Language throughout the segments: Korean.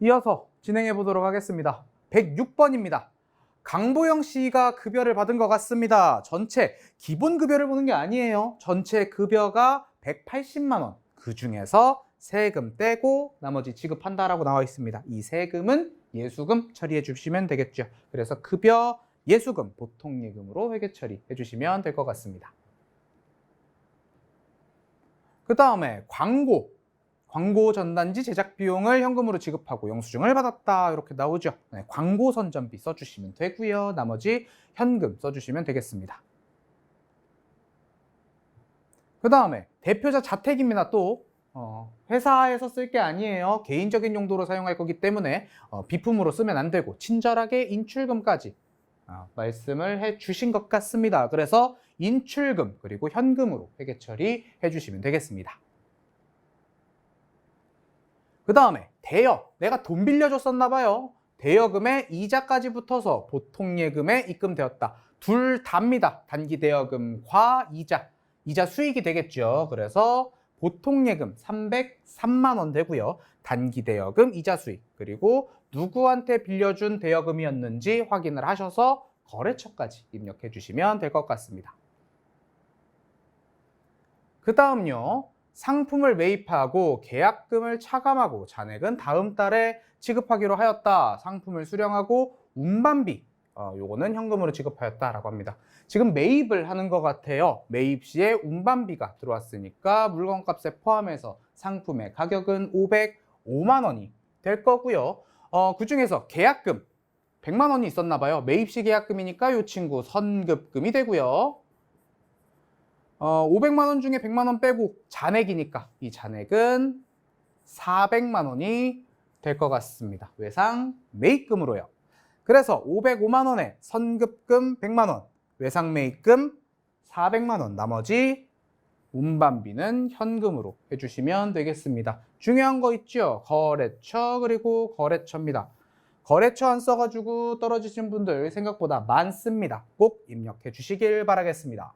이어서 진행해 보도록 하겠습니다. 106번입니다. 강보영 씨가 급여를 받은 것 같습니다. 전체 기본 급여를 보는 게 아니에요. 전체 급여가 180만 원. 그 중에서 세금 떼고 나머지 지급한다라고 나와 있습니다. 이 세금은 예수금 처리해 주시면 되겠죠. 그래서 급여, 예수금, 보통예금으로 회계 처리해 주시면 될 것 같습니다. 그 다음에 광고 전단지 제작 비용을 현금으로 지급하고 영수증을 받았다 이렇게 나오죠. 네, 광고 선전비 써주시면 되고요. 나머지 현금 써주시면 되겠습니다. 그 다음에 대표자 자택입니다. 또 회사에서 쓸 게 아니에요. 개인적인 용도로 사용할 거기 때문에 비품으로 쓰면 안 되고 친절하게 인출금까지 말씀을 해 주신 것 같습니다. 그래서 인출금 그리고 현금으로 회계 처리해 주시면 되겠습니다. 그 다음에 대여, 내가 돈 빌려줬었나 봐요. 대여금에 이자까지 붙어서 보통예금에 입금되었다. 둘 다입니다. 단기 대여금과 이자 수익이 되겠죠. 그래서 보통예금 303만 원 되고요. 단기 대여금 이자 수익, 그리고 누구한테 빌려준 대여금이었는지 확인을 하셔서 거래처까지 입력해 주시면 될 것 같습니다. 그 다음요. 상품을 매입하고 계약금을 차감하고 잔액은 다음 달에 지급하기로 하였다. 상품을 수령하고 운반비, 요거는 현금으로 지급하였다라고 합니다. 지금 매입을 하는 것 같아요. 매입 시에 운반비가 들어왔으니까 물건값에 포함해서 상품의 가격은 505만 원이 될 거고요. 그 중에서 계약금 100만 원이 있었나 봐요. 매입 시 계약금이니까 이 친구 선급금이 되고요. 500만 원 중에 100만 원 빼고 잔액이니까 이 잔액은 400만 원이 될 것 같습니다. 외상 매입금으로요. 그래서 505만 원에 선급금 100만 원, 외상 매입금 400만 원, 나머지 운반비는 현금으로 해주시면 되겠습니다. 중요한 거 있죠? 거래처 그리고 거래처입니다. 거래처 안 써가지고 떨어지신 분들 생각보다 많습니다. 꼭 입력해 주시길 바라겠습니다.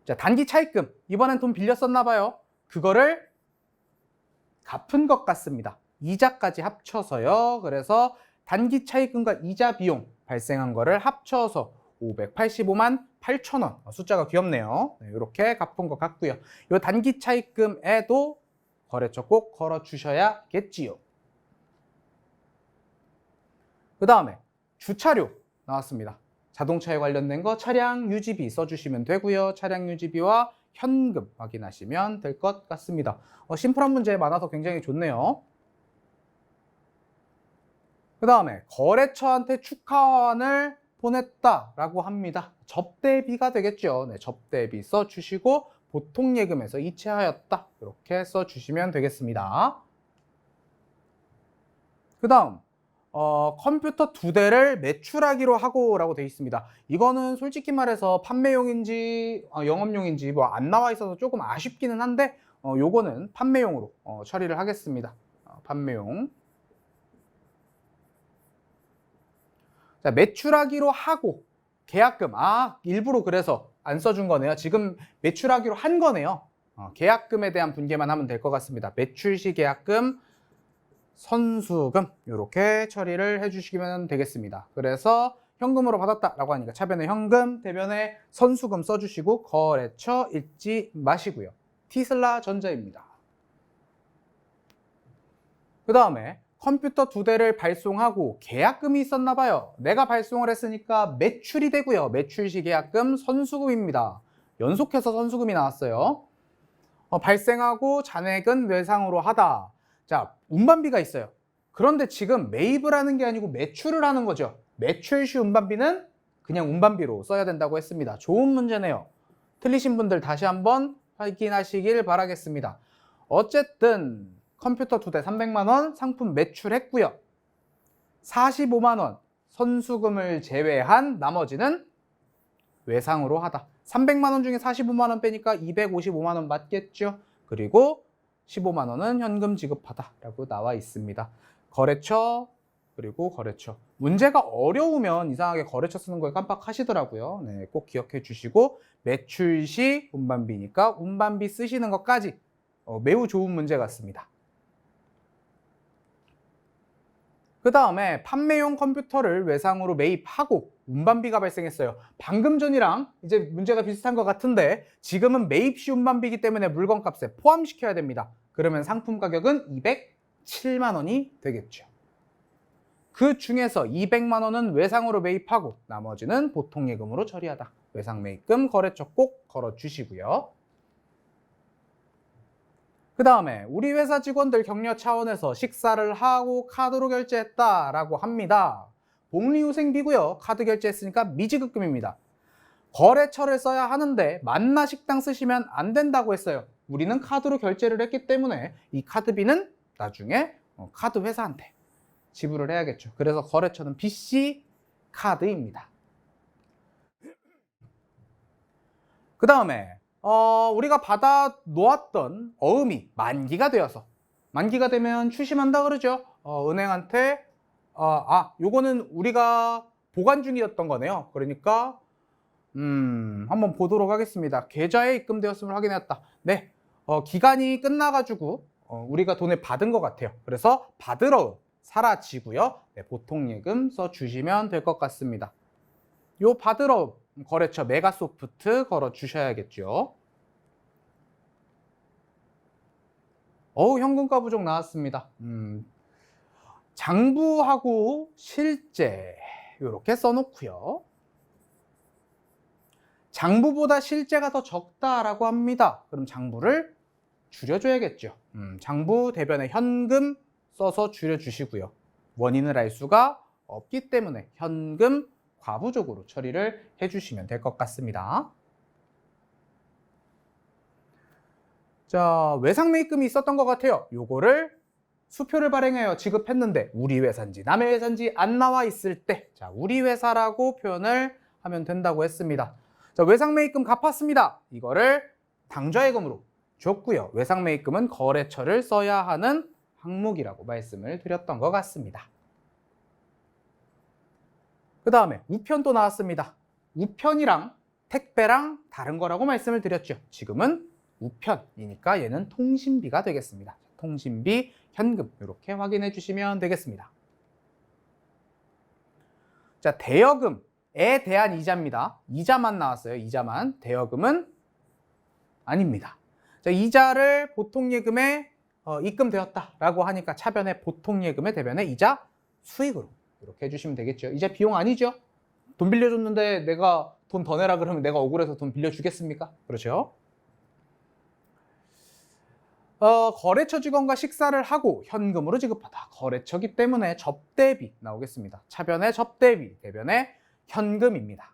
자, 단기 차입금. 이번엔 돈 빌렸었나 봐요. 그거를 갚은 것 같습니다. 이자까지 합쳐서요. 그래서 단기 차입금과 이자 비용 발생한 거를 합쳐서 585만 8천 원. 숫자가 귀엽네요. 네, 이렇게 갚은 것 같고요. 이 단기 차입금에도 거래처 꼭 걸어 주셔야겠지요. 그 다음에 주차료 나왔습니다. 자동차에 관련된 거 차량 유지비 써주시면 되고요. 차량 유지비와 현금 확인하시면 될 것 같습니다. 심플한 문제 많아서 굉장히 좋네요. 그 다음에 거래처한테 축하환을 보냈다라고 합니다. 접대비가 되겠죠. 네, 접대비 써주시고 보통예금에서 이체하였다 이렇게 써주시면 되겠습니다. 그 다음 컴퓨터 2대를 매출하기로 하고 라고 되어 있습니다. 이거는 솔직히 말해서 판매용인지 영업용인지 뭐 안 나와 있어서 조금 아쉽기는 한데 요거는 판매용으로 처리를 하겠습니다. 판매용. 자, 매출하기로 하고 계약금, 일부러 그래서 안 써준 거네요. 지금 매출하기로 한 거네요. 계약금에 대한 분개만 하면 될 것 같습니다. 매출 시 계약금, 선수금 이렇게 처리를 해주시면 되겠습니다. 그래서 현금으로 받았다라고 하니까 차변에 현금, 대변에 선수금 써주시고 거래처 읽지 마시고요. 티슬라 전자입니다. 그 다음에 컴퓨터 2대를 발송하고 계약금이 있었나 봐요. 내가 발송을 했으니까 매출이 되고요. 매출 시 계약금 선수금입니다. 연속해서 선수금이 나왔어요. 발생하고 잔액은 외상으로 하다. 자, 운반비가 있어요. 그런데 지금 매입을 하는 게 아니고 매출을 하는 거죠. 매출 시 운반비는 그냥 운반비로 써야 된다고 했습니다. 좋은 문제네요. 틀리신 분들 다시 한번 확인하시길 바라겠습니다. 어쨌든 컴퓨터 2대 300만 원 상품 매출했고요. 45만 원 선수금을 제외한 나머지는 외상으로 하다. 300만 원 중에 45만 원 빼니까 255만 원 맞겠죠. 그리고 15만 원은 현금 지급하다라고 나와 있습니다. 거래처 그리고 거래처. 문제가 어려우면 이상하게 거래처 쓰는 걸 깜빡하시더라고요. 네, 꼭 기억해 주시고 매출 시 운반비니까 운반비 쓰시는 것까지 매우 좋은 문제 같습니다. 그 다음에 판매용 컴퓨터를 외상으로 매입하고 운반비가 발생했어요. 방금 전이랑 이제 문제가 비슷한 것 같은데 지금은 매입 시 운반비이기 때문에 물건값에 포함시켜야 됩니다. 그러면 상품 가격은 207만 원이 되겠죠. 그 중에서 200만 원은 외상으로 매입하고 나머지는 보통예금으로 처리하다. 외상매입금 거래처 꼭 걸어주시고요. 그 다음에 우리 회사 직원들 격려 차원에서 식사를 하고 카드로 결제했다라고 합니다. 복리후생비고요. 카드 결제했으니까 미지급금입니다. 거래처를 써야 하는데 만나 식당 쓰시면 안 된다고 했어요. 우리는 카드로 결제를 했기 때문에 이 카드비는 나중에 카드 회사한테 지불을 해야겠죠. 그래서 거래처는 BC 카드입니다. 그 다음에 우리가 받아 놓았던 어음이 만기가 되어서 만기가 되면 추심한다 그러죠. 은행한테 요거는 우리가 보관 중이었던 거네요. 그러니까 한번 보도록 하겠습니다. 계좌에 입금되었음을 확인했다. 네, 기간이 끝나가지고 우리가 돈을 받은 것 같아요. 그래서 받으러 사라지고요. 네, 보통예금 써주시면 될 것 같습니다. 요 받으러 거래처 메가소프트 걸어주셔야겠죠. 현금가 부족 나왔습니다. 장부하고 실제 이렇게 써놓고요. 장부보다 실제가 더 적다라고 합니다. 그럼 장부를 줄여줘야겠죠. 장부 대변에 현금 써서 줄여주시고요. 원인을 알 수가 없기 때문에 현금 과부족으로 처리를 해주시면 될 것 같습니다. 자, 외상매입금이 있었던 것 같아요. 요거를 수표를 발행하여 지급했는데 우리 회사인지 남의 회사인지 안 나와 있을 때, 자, 우리 회사라고 표현을 하면 된다고 했습니다. 자, 외상매입금 갚았습니다. 이거를 당좌예금으로 줬고요. 외상매입금은 거래처를 써야 하는 항목이라고 말씀을 드렸던 것 같습니다. 그 다음에 우편도 나왔습니다. 우편이랑 택배랑 다른 거라고 말씀을 드렸죠. 지금은 우편이니까 얘는 통신비가 되겠습니다. 통신비, 현금 이렇게 확인해 주시면 되겠습니다. 자, 대여금에 대한 이자입니다. 이자만 나왔어요. 이자만. 대여금은 아닙니다. 자, 이자를 보통예금에 입금되었다라고 하니까 차변에 보통예금의 대변에 이자 수익으로 이렇게 해주시면 되겠죠. 이자 비용 아니죠? 돈 빌려줬는데 내가 돈 더 내라 그러면 내가 억울해서 돈 빌려주겠습니까? 그렇죠? 거래처 직원과 식사를 하고 현금으로 지급하다. 거래처기 때문에 접대비 나오겠습니다. 차변에 접대비, 대변에 현금입니다.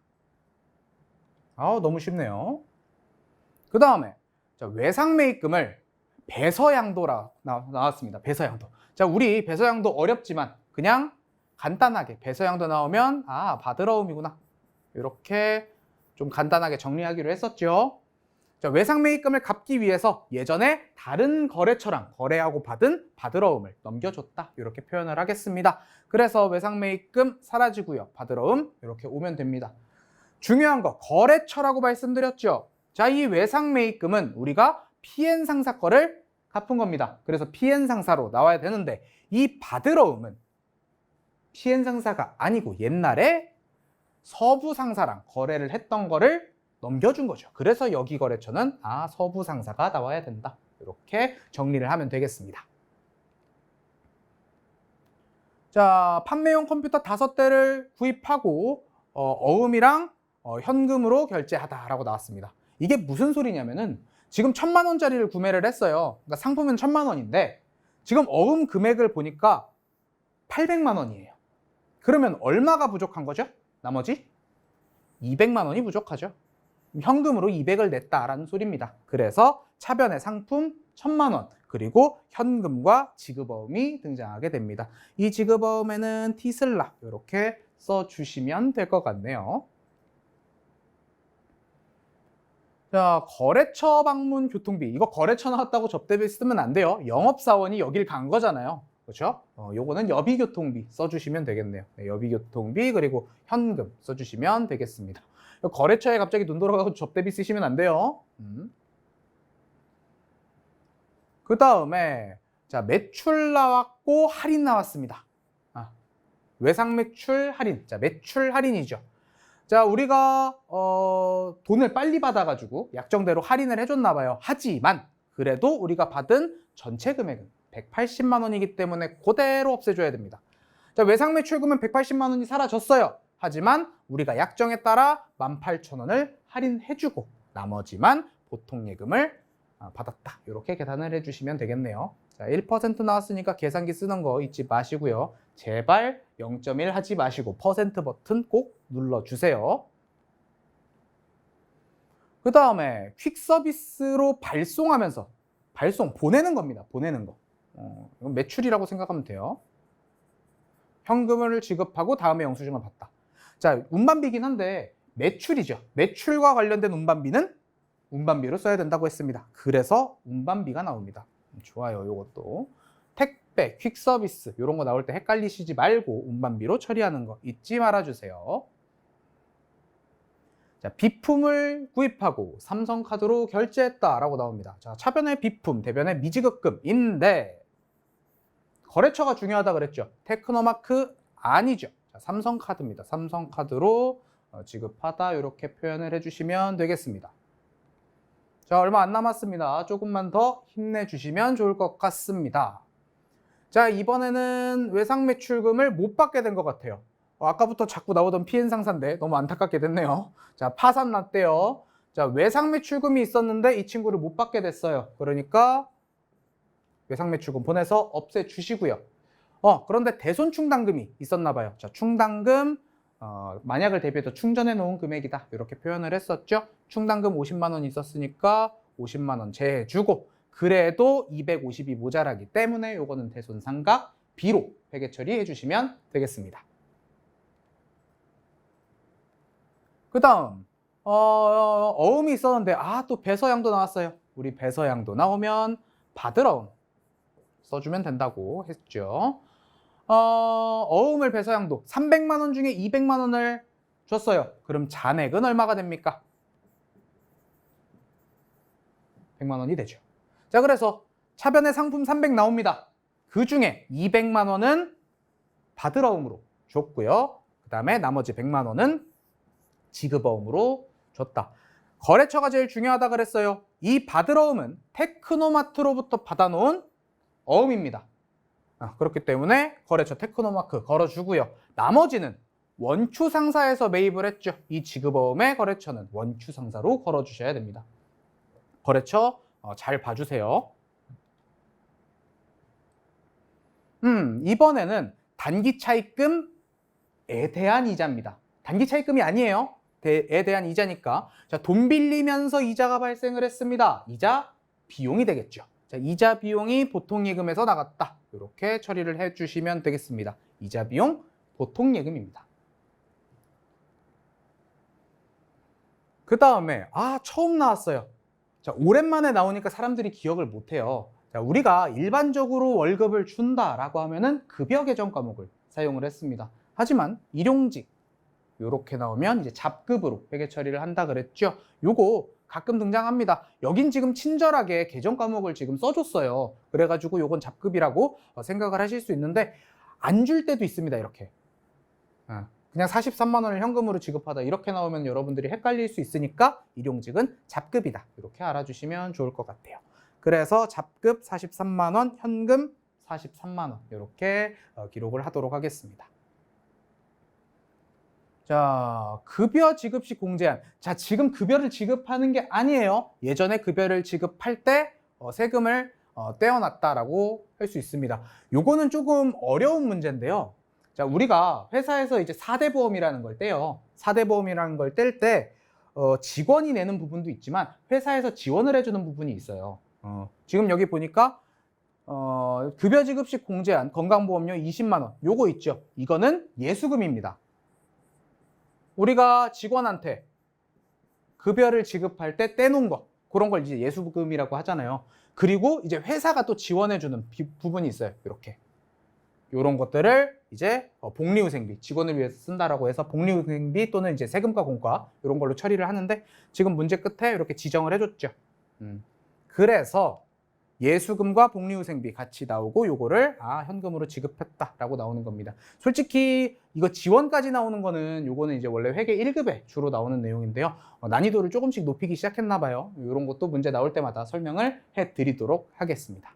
너무 쉽네요. 그 다음에 외상매입금을 배서양도라 나왔습니다. 배서양도. 자, 우리 배서양도 어렵지만 그냥 간단하게 배서양도 나오면 받으러움이구나. 이렇게 좀 간단하게 정리하기로 했었죠. 자, 외상매입금을 갚기 위해서 예전에 다른 거래처랑 거래하고 받은 받으러움을 넘겨줬다. 이렇게 표현을 하겠습니다. 그래서 외상매입금 사라지고요. 받으러움 이렇게 오면 됩니다. 중요한 거 거래처라고 말씀드렸죠. 자, 이 외상매입금은 우리가 PN상사 거를 갚은 겁니다. 그래서 PN상사로 나와야 되는데 이 받으러움은 PN상사가 아니고 옛날에 서부상사랑 거래를 했던 거를 넘겨준 거죠. 그래서 여기 거래처는 서부상사가 나와야 된다. 이렇게 정리를 하면 되겠습니다. 자, 판매용 컴퓨터 5대를 구입하고 어음이랑 현금으로 결제하다라고 나왔습니다. 이게 무슨 소리냐면은 지금 1,000만 원짜리를 구매를 했어요. 그러니까 상품은 1,000만 원인데 지금 어음 금액을 보니까 800만 원이에요. 그러면 얼마가 부족한 거죠? 나머지 200만 원이 부족하죠. 현금으로 200을 냈다라는 소리입니다. 그래서 차변의 상품 1,000만 원 그리고 현금과 지급어음이 등장하게 됩니다. 이 지급어음에는 티슬라 이렇게 써주시면 될 것 같네요. 자, 거래처 방문 교통비. 이거 거래처 나왔다고 접대비 쓰면 안 돼요. 영업사원이 여길 간 거잖아요. 그렇죠? 요거는 여비교통비 써주시면 되겠네요. 네, 여비교통비 그리고 현금 써주시면 되겠습니다. 거래처에 갑자기 눈 돌아가고 접대비 쓰시면 안 돼요. 그 다음에 자, 매출 나왔고 할인 나왔습니다. 외상 매출 할인. 자, 매출 할인이죠. 자, 우리가 돈을 빨리 받아가지고 약정대로 할인을 해줬나 봐요. 하지만 그래도 우리가 받은 전체 금액은 180만 원이기 때문에 그대로 없애줘야 됩니다. 자, 외상 매출금은 180만 원이 사라졌어요. 하지만 우리가 약정에 따라 18,000원을 할인해주고 나머지만 보통 예금을 받았다. 이렇게 계산을 해주시면 되겠네요. 자, 1% 나왔으니까 계산기 쓰는 거 잊지 마시고요. 제발 0.1 하지 마시고 퍼센트 버튼 꼭 눌러주세요. 그 다음에 퀵 서비스로 발송하면서 보내는 겁니다. 보내는 거. 이건 매출이라고 생각하면 돼요. 현금을 지급하고 다음에 영수증을 받다. 자, 운반비긴 한데 매출이죠. 매출과 관련된 운반비는 운반비로 써야 된다고 했습니다. 그래서 운반비가 나옵니다. 좋아요. 이것도 택배, 퀵 서비스 이런 거 나올 때 헷갈리시지 말고 운반비로 처리하는 거 잊지 말아주세요. 자, 비품을 구입하고 삼성카드로 결제했다라고 나옵니다. 자, 차변의 비품, 대변의 미지급금인데 거래처가 중요하다 그랬죠. 테크노마크 아니죠. 자, 삼성카드입니다. 삼성카드로 지급하다 이렇게 표현을 해주시면 되겠습니다. 자, 얼마 안 남았습니다. 조금만 더 힘내주시면 좋을 것 같습니다. 자, 이번에는 외상 매출금을 못 받게 된 것 같아요. 아까부터 자꾸 나오던 PN 상사인데 너무 안타깝게 됐네요. 자, 파산 났대요. 자, 외상 매출금이 있었는데 이 친구를 못 받게 됐어요. 그러니까 외상 매출금 보내서 없애주시고요. 그런데 대손 충당금이 있었나 봐요. 자, 충당금 만약을 대비해서 충전해 놓은 금액이다. 이렇게 표현을 했었죠. 충당금 50만 원 있었으니까 50만 원 제해주고 그래도 250이 모자라기 때문에 요거는 대손상각 B로 회계 처리해 주시면 되겠습니다. 그 다음 어음이 있었는데 또 배서양도 나왔어요. 우리 배서양도 나오면 받으러음 써주면 된다고 했죠. 어음을 배서양도 300만 원 중에 200만 원을 줬어요. 그럼 잔액은 얼마가 됩니까? 100만 원이 되죠. 자, 그래서 차변에 상품 300 나옵니다. 그 중에 200만 원은 받으러음으로 줬고요. 그 다음에 나머지 100만 원은 지급어음으로 줬다. 거래처가 제일 중요하다 그랬어요. 이 받으러음은 테크노마트로부터 받아놓은 어음입니다. 그렇기 때문에 거래처 테크노마크 걸어주고요. 나머지는 원추상사에서 매입을 했죠. 이 지급어음의 거래처는 원추상사로 걸어주셔야 됩니다. 거래처 잘 봐주세요. 이번에는 단기 차입금에 대한 이자입니다. 단기 차입금이 아니에요. 에 대한 이자니까. 자, 돈 빌리면서 이자가 발생을 했습니다. 이자 비용이 되겠죠. 자, 이자 비용이 보통 예금에서 나갔다. 이렇게 처리를 해주시면 되겠습니다. 이자 비용 보통 예금입니다. 그 다음에 처음 나왔어요. 자, 오랜만에 나오니까 사람들이 기억을 못해요. 자, 우리가 일반적으로 월급을 준다라고 하면은 급여 계정 과목을 사용을 했습니다. 하지만 일용직 이렇게 나오면 이제 잡급으로 회계 처리를 한다 그랬죠. 요거 가끔 등장합니다. 여긴 지금 친절하게 계정 과목을 지금 써줬어요. 그래가지고 요건 잡급이라고 생각을 하실 수 있는데 안 줄 때도 있습니다. 이렇게 그냥 43만 원을 현금으로 지급하다 이렇게 나오면 여러분들이 헷갈릴 수 있으니까 일용직은 잡급이다. 이렇게 알아주시면 좋을 것 같아요. 그래서 잡급 43만 원, 현금 43만 원 이렇게 기록을 하도록 하겠습니다. 자, 급여 지급 시 공제한. 자, 지금 급여를 지급하는 게 아니에요. 예전에 급여를 지급할 때 세금을 떼어놨다라고 할 수 있습니다. 요거는 조금 어려운 문제인데요. 자, 우리가 회사에서 이제 4대 보험이라는 걸 떼요. 4대 보험이라는 걸 뗄 때 직원이 내는 부분도 있지만 회사에서 지원을 해주는 부분이 있어요. 지금 여기 보니까 급여 지급 시 공제한 건강보험료 20만 원 요거 있죠. 이거는 예수금입니다. 우리가 직원한테 급여를 지급할 때 떼놓은 거 그런 걸 이제 예수금이라고 하잖아요. 그리고 이제 회사가 또 지원해주는 부분이 있어요. 이렇게 이런 것들을 이제 복리후생비 직원을 위해서 쓴다라고 해서 복리후생비 또는 이제 세금과 공과 이런 걸로 처리를 하는데 지금 문제 끝에 이렇게 지정을 해줬죠. 그래서 예수금과 복리후생비 같이 나오고 요거를 현금으로 지급했다라고 나오는 겁니다. 솔직히 이거 지원까지 나오는 거는 요거는 이제 원래 회계 1급에 주로 나오는 내용인데요. 난이도를 조금씩 높이기 시작했나 봐요. 이런 것도 문제 나올 때마다 설명을 해드리도록 하겠습니다.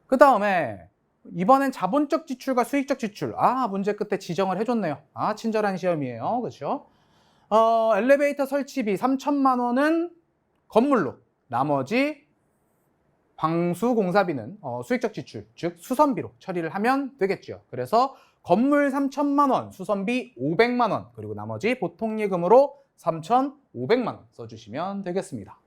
그 다음에 이번엔 자본적 지출과 수익적 지출. 문제 끝에 지정을 해줬네요. 친절한 시험이에요. 그렇죠? 엘리베이터 설치비 3천만 원은 건물로, 나머지 방수 공사비는 수익적 지출, 즉 수선비로 처리를 하면 되겠죠. 그래서 건물 3천만 원, 수선비 500만 원, 그리고 나머지 보통예금으로 3,500만 원 써주시면 되겠습니다.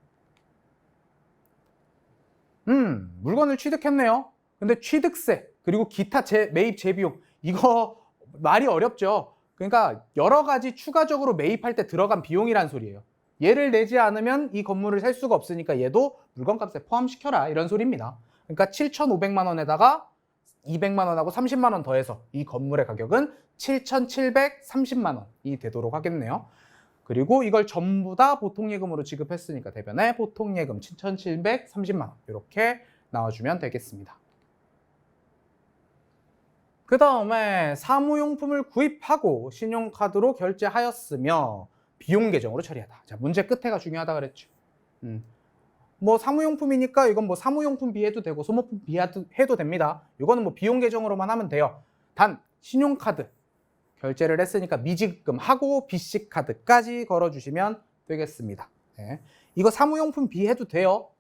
물건을 취득했네요. 근데 취득세 그리고 기타 매입 재비용 이거 말이 어렵죠. 그러니까 여러 가지 추가적으로 매입할 때 들어간 비용이란 소리예요. 얘를 내지 않으면 이 건물을 살 수가 없으니까 얘도 물건값에 포함시켜라 이런 소리입니다. 그러니까 7,500만 원에다가 200만 원하고 30만 원 더해서 이 건물의 가격은 7,730만 원이 되도록 하겠네요. 그리고 이걸 전부 다 보통예금으로 지급했으니까 대변에 보통예금 7,730만 원 이렇게 나와주면 되겠습니다. 그 다음에 사무용품을 구입하고 신용카드로 결제하였으며 비용 계정으로 처리하다. 자, 문제 끝에가 중요하다 그랬죠. 뭐 사무용품이니까 이건 뭐 사무용품 비해도 되고 소모품 비해도 됩니다. 이거는 뭐 비용 계정으로만 하면 돼요. 단 신용카드 결제를 했으니까 미지급금하고 BC카드까지 걸어주시면 되겠습니다. 네. 이거 사무용품 비해도 돼요.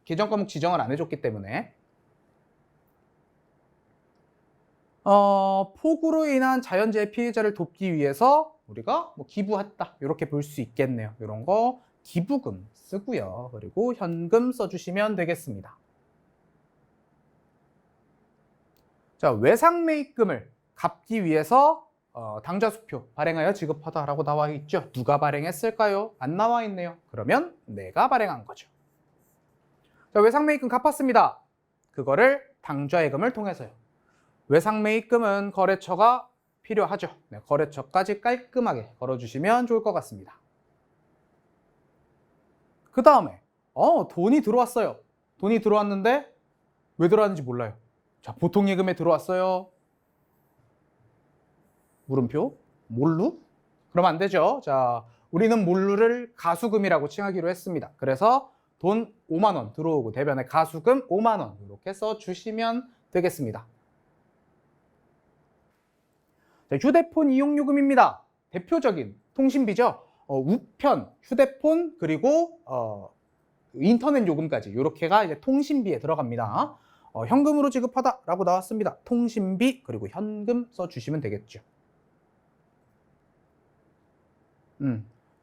계정 과목 지정을 안 해줬기 때문에. 폭우로 인한 자연재해 피해자를 돕기 위해서 우리가 뭐 기부했다 이렇게 볼 수 있겠네요. 이런 거 기부금 쓰고요. 그리고 현금 써주시면 되겠습니다. 자, 외상매입금을 갚기 위해서 당좌수표 발행하여 지급하다라고 나와 있죠. 누가 발행했을까요? 안 나와 있네요. 그러면 내가 발행한 거죠. 자, 외상매입금 갚았습니다. 그거를 당좌예금을 통해서요. 외상매입금은 거래처가 필요하죠. 네, 거래처까지 깔끔하게 걸어주시면 좋을 것 같습니다. 그 다음에 돈이 들어왔어요. 돈이 들어왔는데 왜 들어왔는지 몰라요. 자, 보통예금에 들어왔어요. 물음표? 몰루? 그러면 안 되죠. 자, 우리는 몰루를 가수금이라고 칭하기로 했습니다. 그래서 돈 5만 원 들어오고 대변에 가수금 5만 원 이렇게 써주시면 되겠습니다. 자, 휴대폰 이용요금입니다. 대표적인 통신비죠. 우편, 휴대폰, 그리고 인터넷 요금까지 이렇게가 이제 통신비에 들어갑니다. 현금으로 지급하다라고 나왔습니다. 통신비 그리고 현금 써주시면 되겠죠.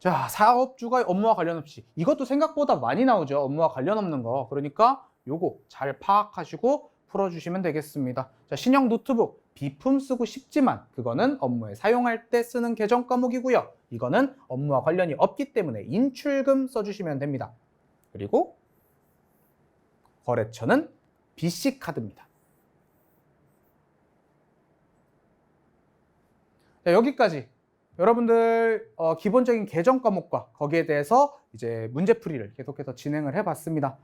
자, 사업주가 업무와 관련 없이 이것도 생각보다 많이 나오죠. 업무와 관련 없는 거. 그러니까 요거 잘 파악하시고 풀어주시면 되겠습니다. 자, 신형 노트북 비품 쓰고 싶지만 그거는 업무에 사용할 때 쓰는 계정 과목이고요. 이거는 업무와 관련이 없기 때문에 인출금 써주시면 됩니다. 그리고 거래처는 BC카드입니다. 자, 여기까지 여러분들 기본적인 계정 과목과 거기에 대해서 이제 문제풀이를 계속해서 진행을 해봤습니다.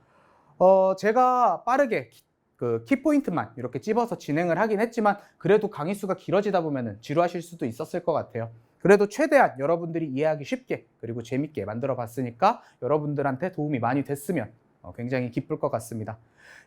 제가 빠르게 그 키포인트만 이렇게 찝어서 진행을 하긴 했지만 그래도 강의 수가 길어지다 보면 지루하실 수도 있었을 것 같아요. 그래도 최대한 여러분들이 이해하기 쉽게 그리고 재밌게 만들어 봤으니까 여러분들한테 도움이 많이 됐으면 굉장히 기쁠 것 같습니다.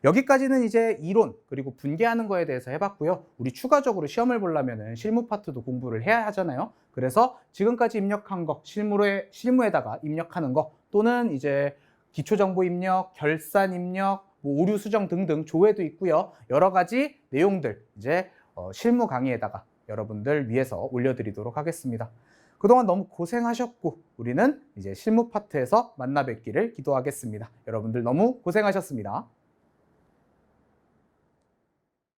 여기까지는 이제 이론 그리고 분계하는 거에 대해서 해봤고요. 우리 추가적으로 시험을 보려면 실무 파트도 공부를 해야 하잖아요. 그래서 지금까지 입력한 거 실무에다가 입력하는 거 또는 이제 기초정보 입력, 결산 입력, 뭐 오류 수정 등등 조회도 있고요. 여러 가지 내용들 이제 실무 강의에다가 여러분들 위해서 올려드리도록 하겠습니다. 그동안 너무 고생하셨고 우리는 이제 실무 파트에서 만나 뵙기를 기도하겠습니다. 여러분들 너무 고생하셨습니다.